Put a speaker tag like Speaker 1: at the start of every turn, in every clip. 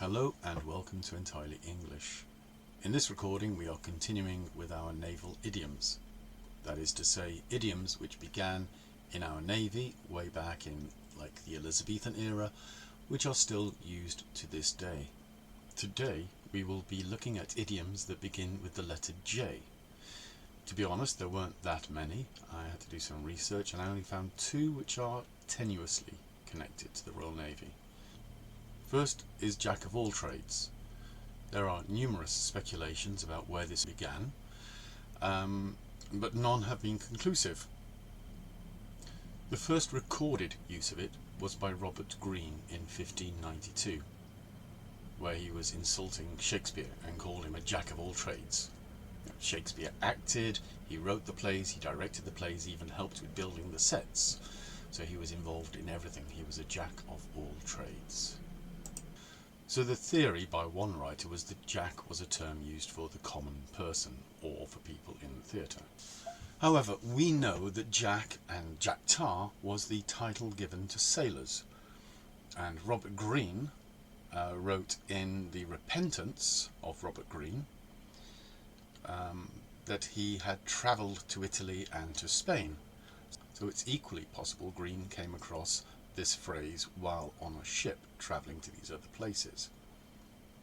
Speaker 1: Hello and welcome to Entirely English. In this recording we are continuing with our naval idioms. That is to say, idioms which began in our navy way back in like the Elizabethan era, which are still used to this day. Today we will be looking at idioms that begin with the letter J. To be honest, there weren't that many. I had to do some research and I only found two which are tenuously connected to the Royal Navy. First is Jack of all trades. There are numerous speculations about where this began, but none have been conclusive. The first recorded use of it was by Robert Greene in 1592, where he was insulting Shakespeare and called him a jack of all trades. Shakespeare acted, he wrote the plays, he directed the plays, he even helped with building the sets. So he was involved in everything. He was a jack of all trades. So the theory by one writer was that jack was a term used for the common person or for people in the theatre. However, we know that jack and jack tar was the title given to sailors, and Robert Greene wrote in the Repentance of Robert Greene that he had travelled to Italy and to Spain. So it's equally possible Greene came across this phrase while on a ship travelling to these other places.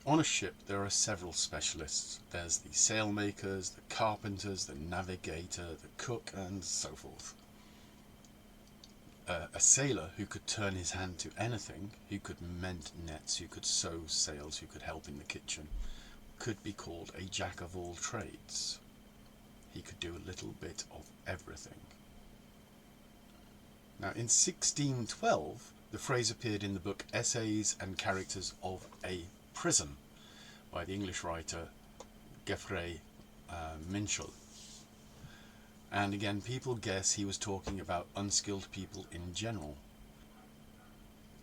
Speaker 1: On a ship there are several specialists. There's the sailmakers, the carpenters, the navigator, the cook, and so forth. A sailor who could turn his hand to anything, who could mend nets, who could sew sails, who could help in the kitchen, could be called a jack of all trades. He could do a little bit of everything. Now in 1612 the phrase appeared in the book Essays and Characters of a Prison by the English writer Geoffrey Minchell, and again people guess he was talking about unskilled people in general.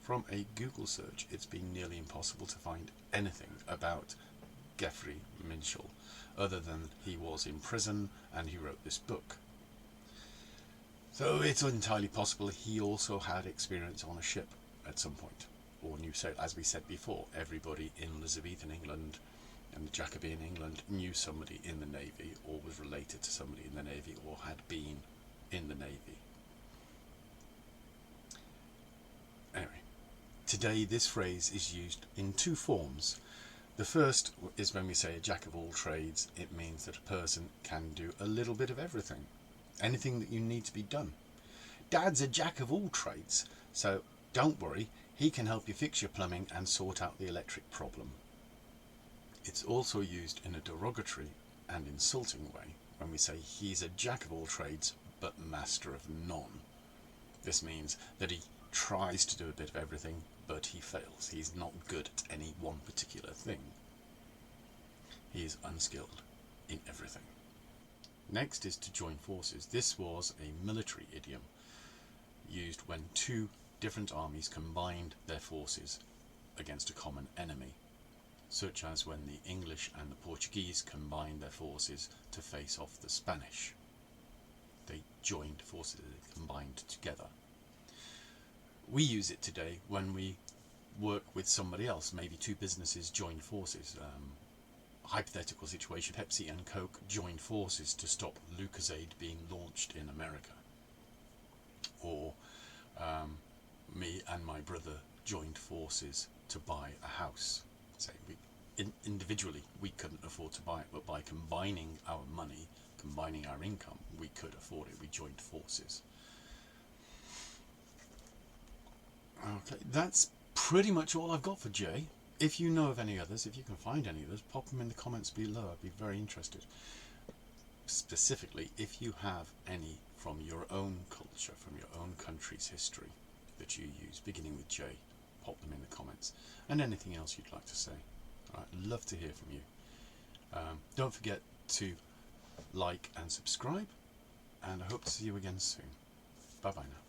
Speaker 1: From a Google search it's been nearly impossible to find anything about Geoffrey Minchell other than he was in prison and he wrote this book. So it's entirely possible he also had experience on a ship at some point, or knew sail. As we said before, everybody in Elizabethan England and Jacobean England knew somebody in the Navy, or was related to somebody in the Navy, or had been in the Navy. Anyway, today this phrase is used in two forms. The first is when we say a jack of all trades. It means that a person can do a little bit of everything. Anything that you need to be done. Dad's a jack of all trades, so don't worry, he can help you fix your plumbing and sort out the electric problem. It's also used in a derogatory and insulting way when we say he's a jack of all trades but master of none. This means that he tries to do a bit of everything but he fails. He's not good at any one particular thing. He is unskilled in everything. Next is to join forces. This was a military idiom used when two different armies combined their forces against a common enemy, such as when the English and the Portuguese combined their forces to face off the Spanish. They joined forces, they combined together. We use it today when we work with somebody else, maybe two businesses join forces. Hypothetical situation, Pepsi and Coke joined forces to stop Lucozade being launched in America. Or me and my brother joined forces to buy a house. Say individually we couldn't afford to buy it, but by combining our money, combining our income, we could afford it. We joined forces. Okay, that's pretty much all I've got for J. If you know of any others, if you can find any others, pop them in the comments below. I'd be very interested. Specifically, if you have any from your own culture, from your own country's history that you use, beginning with J, pop them in the comments. And anything else you'd like to say. I'd love to hear from you. Don't forget to like and subscribe, and I hope to see you again soon. Bye bye now.